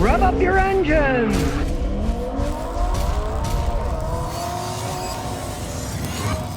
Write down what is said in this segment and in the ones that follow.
Rev up your engines!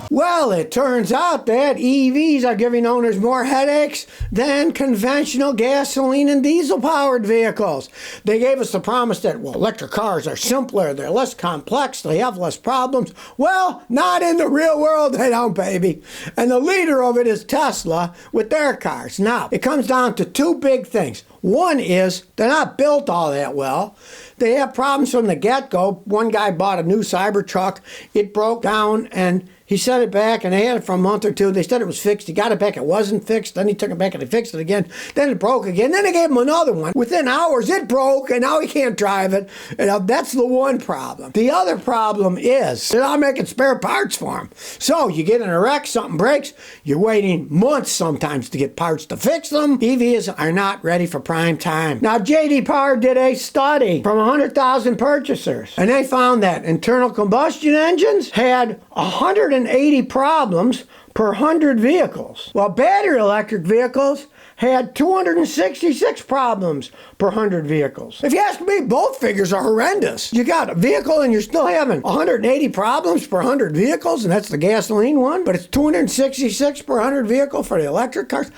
Well, it turns out that EVs are giving owners more headaches than conventional gasoline and diesel-powered vehicles. They gave us the promise that, well, electric cars are simpler, they're less complex, they have less problems. Well, not in the real world, they don't, baby. And the leader of it is Tesla with their cars. Now, it comes down to two big things. One is they're not built all that well. They have problems from the get-go. One guy bought a new Cybertruck. It broke down, and he sent it back, and they had it for a month or two. They said it was fixed. He got it back. It wasn't fixed. Then he took it back, and he fixed it again. Then it broke again. Then they gave him another one. Within hours, it broke, and now he can't drive it. And that's the one problem. The other problem is they're not making spare parts for him. So you get in a wreck, something breaks, you're waiting months sometimes to get parts to fix them. EVs are not ready for prime time. Now, J.D. Power did a study from 100,000 purchasers, and they found that internal combustion engines had 180 problems per 100 vehicles, while battery electric vehicles had 266 problems per 100 vehicles. If you ask me, both figures are horrendous. You got a vehicle and you're still having 180 problems per 100 vehicles, and that's the gasoline one, but it's 266 per 100 vehicle for the electric cars.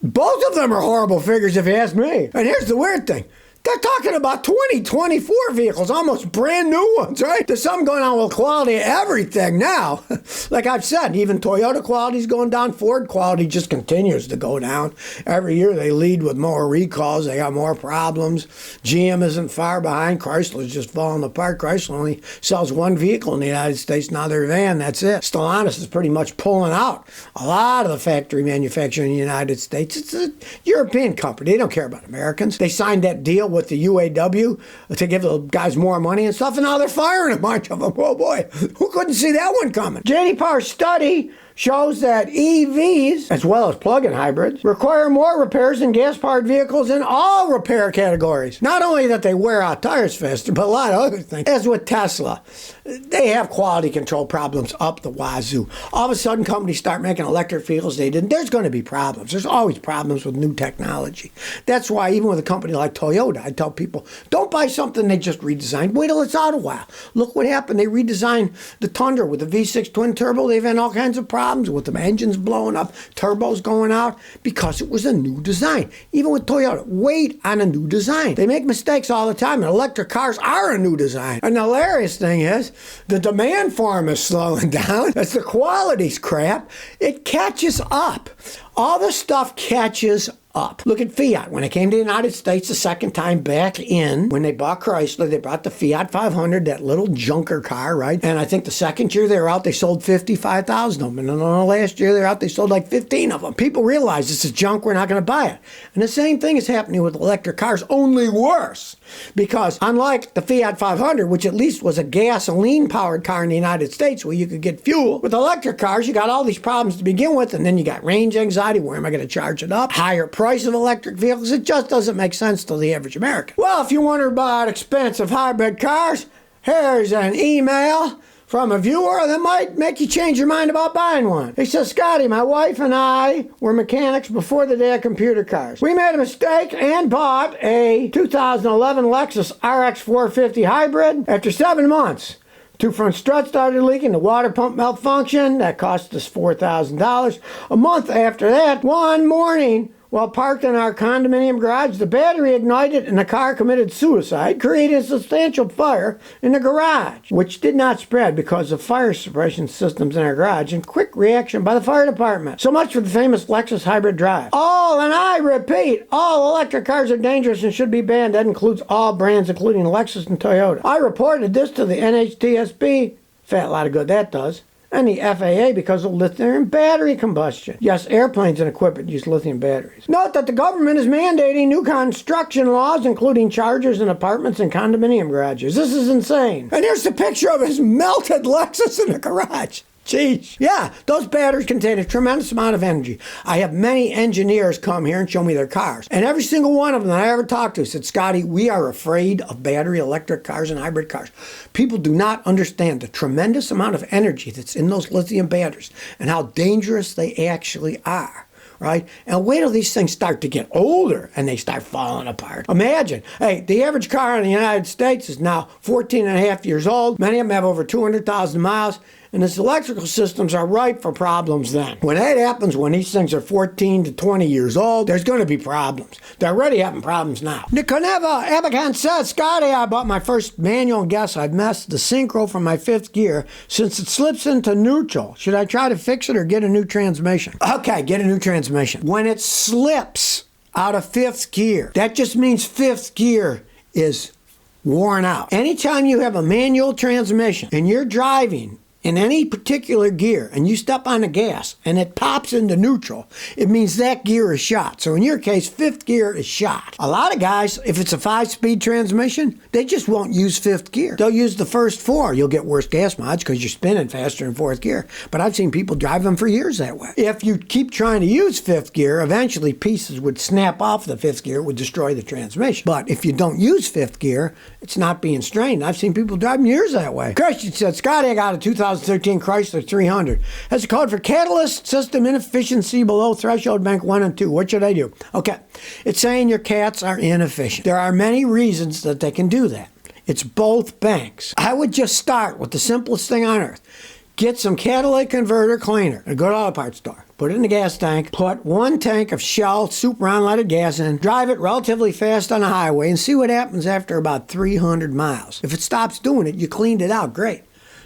Both of them are horrible figures if you ask me. And here's the weird thing. They're talking about 2024 vehicles, almost brand new ones, right? There's something going on with quality of everything now. Like I've said, even Toyota quality's going down. Ford quality just continues to go down. Every year they lead with more recalls. They got more problems. GM isn't far behind. Chrysler's just falling apart. Chrysler only sells one vehicle in the United States, now their van, that's it. Stellantis is pretty much pulling out a lot of the factory manufacturing in the United States. It's a European company. They don't care about Americans. They signed that deal with the UAW to give the guys more money and stuff, and now they're firing a bunch of them. Oh boy, who couldn't see that one coming? J.D. Power's study shows that EVs, as well as plug-in hybrids, require more repairs than gas-powered vehicles in all repair categories. Not only that they wear out tires faster, but a lot of other things. As with Tesla, they have quality control problems up the wazoo. All of a sudden, companies start making electric vehicles they didn't. There's going to be problems. There's always problems with new technology. That's why even with a company like Toyota, I tell people, don't buy something they just redesigned. Wait till it's out a while. Look what happened. They redesigned the Tundra with the V6 twin turbo. They've had all kinds of problems with them engines blowing up, turbos going out, because it was a new design. Even with Toyota, wait on a new design. They make mistakes all the time, and electric cars are a new design. And the hilarious thing is, the demand for them is slowing down. As the quality's crap, it catches up. All the stuff catches up. Look at Fiat. When it came to the United States the second time back in, when they bought Chrysler, they brought the Fiat 500, that little junker car, right? And I think the second year they were out, they sold 55,000 of them. And then the last year they were out, they sold like 15 of them. People realize this is junk, we're not going to buy it. And the same thing is happening with electric cars, only worse. Because unlike the Fiat 500, which at least was a gasoline-powered car in the United States where you could get fuel, with electric cars, you got all these problems to begin with, and then you got range anxiety. Where am I going to charge it up? Higher price of electric vehicles. It just doesn't make sense to the average American. Well, if you wonder about expensive hybrid cars, here's an email from a viewer that might make you change your mind about buying one. He says, Scotty, my wife and I were mechanics before the day of computer cars. We made a mistake and bought a 2011 Lexus RX 450 hybrid. After 7 months, 2 front struts started leaking, the water pump malfunctioned. That cost us $4,000. A month after that, one morning, while parked in our condominium garage, the battery ignited and the car committed suicide, creating a substantial fire in the garage, which did not spread because of fire suppression systems in our garage and quick reaction by the fire department. So much for the famous Lexus hybrid drive. All, and I repeat, all electric cars are dangerous and should be banned. That includes all brands, including Lexus and Toyota. I reported this to the NHTSB. Fat lot of good that does. And the FAA because of lithium battery combustion. Yes, airplanes and equipment use lithium batteries. Note that the government is mandating new construction laws, including chargers in apartments and condominium garages. This is insane. And here's the picture of his melted Lexus in the garage. Jeez. Yeah, those batteries contain a tremendous amount of energy. I have many engineers come here and show me their cars. And every single one of them that I ever talked to said, Scotty, we are afraid of battery electric cars and hybrid cars. People do not understand the tremendous amount of energy that's in those lithium batteries and how dangerous they actually are. right? And wait till these things start to get older and they start falling apart. Imagine, hey, the average car in the United States is now 14 and a half years old. Many of them have over 200,000 miles. And its electrical systems are ripe for problems then. When that happens, when these things are 14 to 20 years old, there's going to be problems. They're already having problems now. Nikoneva Abakan says, Scotty, I bought my first manual and guess I've messed the synchro from my fifth gear since it slips into neutral. Should I try to fix it or get a new transmission? Okay, get a new transmission. When it slips out of fifth gear, that just means fifth gear is worn out. Anytime you have a manual transmission and you're driving in any particular gear and you step on the gas and it pops into neutral, it means that gear is shot. So in your case, fifth gear is shot. A lot of guys, if it's a 5-speed transmission, they just won't use fifth gear. They'll use the first 4. You'll get worse gas mileage because you're spinning faster in fourth gear. But I've seen people drive them for years that way. If you keep trying to use fifth gear, eventually pieces would snap off the fifth gear, it would destroy the transmission. But if you don't use fifth gear, it's not being strained. I've seen people drive them years that way. Christian said, Scotty, I got a 2013 Chrysler 300. Has a code for catalyst system inefficiency below threshold bank 1 and 2. What should I do? Okay, it's saying your cats are inefficient. There are many reasons that they can do that. It's both banks. I would just start with the simplest thing on earth. Get some catalytic converter cleaner and go to auto parts store. Put it in the gas tank, put 1 tank of Shell super unleaded gas in, drive it relatively fast on the highway and see what happens after about 300 miles. If it stops doing it, you cleaned it out, great.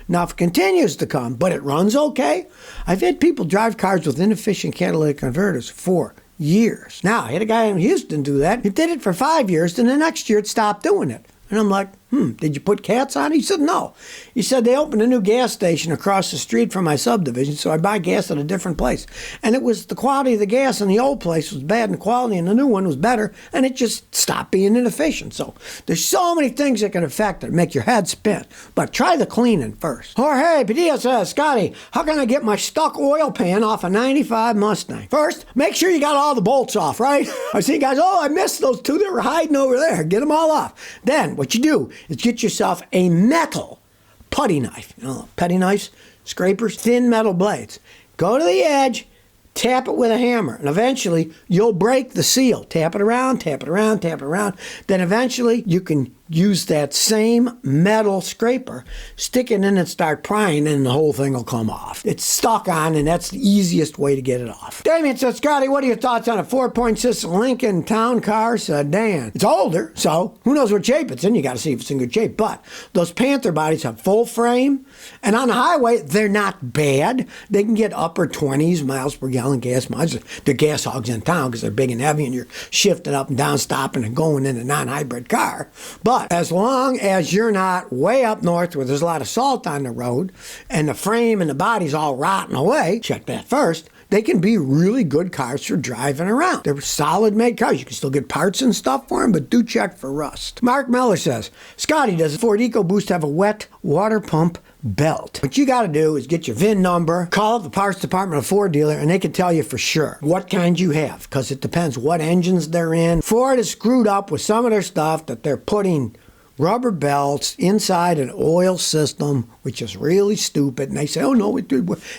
Now, if it continues to come, but it runs okay, I've had people drive cars with inefficient catalytic converters for years. Now, I had a guy in Houston do that. He did it for 5 years, then the next year it stopped doing it. And I'm like, did you put cats on it? He said, no. He said, they opened a new gas station across the street from my subdivision, so I buy gas at a different place. And it was the quality of the gas in the old place was bad and the quality in the new one was better, and it just stopped being inefficient. So there's so many things that can affect it, make your head spin. But try the cleaning first. Jorge Padilla says, Scotty, how can I get my stuck oil pan off a 95 Mustang? First, make sure you got all the bolts off, right? I see guys, I missed those 2 that were hiding over there. Get them all off. Then what you do is get yourself a metal putty knife. You know, putty knives, scrapers, thin metal blades. Go to the edge, tap it with a hammer, and eventually you'll break the seal. Tap it around, tap it around, tap it around. Then eventually you can use that same metal scraper, stick it in and start prying, and the whole thing will come off. It's stuck on, and that's the easiest way to get it off. Damien says, Scotty, what are your thoughts on a 4-point system Lincoln town car sedan? It's older, so who knows what shape it's in. You got to see if it's in good shape. But those Panther bodies have full frame, and on the highway, they're not bad. They can get upper 20s miles per gallon gas mileage. They're gas hogs in town because they're big and heavy, and you're shifting up and down, stopping and going in a non-hybrid car. But as long as you're not way up north where there's a lot of salt on the road and the frame and the body's all rotting away, check that first, they can be really good cars for driving around. They're solid made cars. You can still get parts and stuff for them, but do check for rust. Mark Miller says, Scotty, does the Ford EcoBoost have a wet water pump belt? What you got to do is get your VIN number, call up the parts department of a Ford dealer, and they can tell you for sure what kind you have, because it depends what engines they're in. Ford is screwed up with some of their stuff that they're putting rubber belts inside an oil system, which is really stupid. And they say, oh no,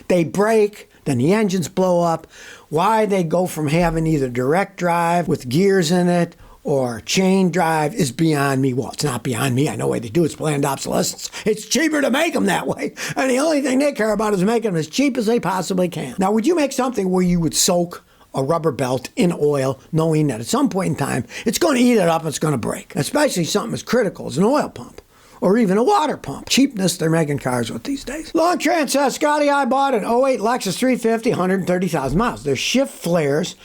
they break. Then the engines blow up. Why they go from having either direct drive with gears in it or chain drive is beyond me. Well, it's not beyond me. I know why they do. It's planned obsolescence. It's cheaper to make them that way. And the only thing they care about is making them as cheap as they possibly can. Now, would you make something where you would soak a rubber belt in oil, knowing that at some point in time, it's going to eat it up and it's going to break? Especially something as critical as an oil pump. Or even a water pump. Cheapness they're making cars with these days. Long Trent says, Scotty, I bought an '08 Lexus 350, 130,000 miles. There's shift flares.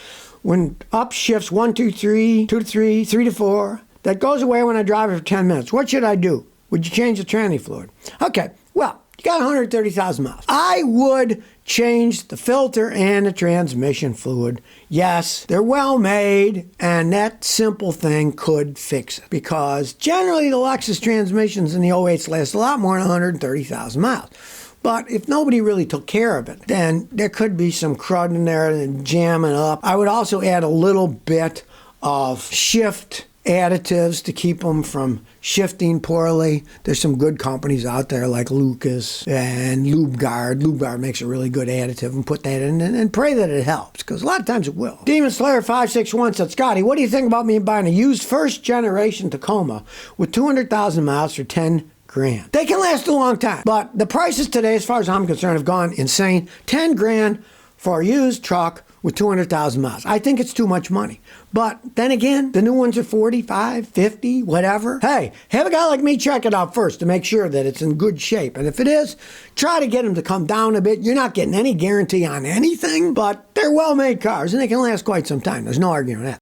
When up shifts 1, 2, 3, 2 to 3, 3 to 4. That goes away when I drive it for 10 minutes. What should I do? Would you change the tranny fluid? Okay, well, you got 130,000 miles. I would change the filter and the transmission fluid. Yes, they're well made, and that simple thing could fix it. Because generally the Lexus transmissions in the '08s last a lot more than 130,000 miles. But if nobody really took care of it, then there could be some crud in there and jamming up. I would also add a little bit of shift additives to keep them from shifting poorly. There's some good companies out there like Lucas and LubeGuard. LubeGuard makes a really good additive, and put that in and pray that it helps, because a lot of times it will. Demon Slayer 561 said, Scotty, what do you think about me buying a used first generation Tacoma with 200,000 miles for 10 grand? They can last a long time, but the prices today, as far as I'm concerned, have gone insane. 10 grand for a used truck with 200,000 miles. I think it's too much money. But then again, the new ones are 45, 50, whatever. Hey, have a guy like me check it out first to make sure that it's in good shape. And if it is, try to get them to come down a bit. You're not getting any guarantee on anything, but they're well-made cars and they can last quite some time. There's no arguing that.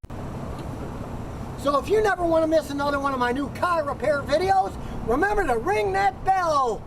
So if you never want to miss another one of my new car repair videos, remember to ring that bell.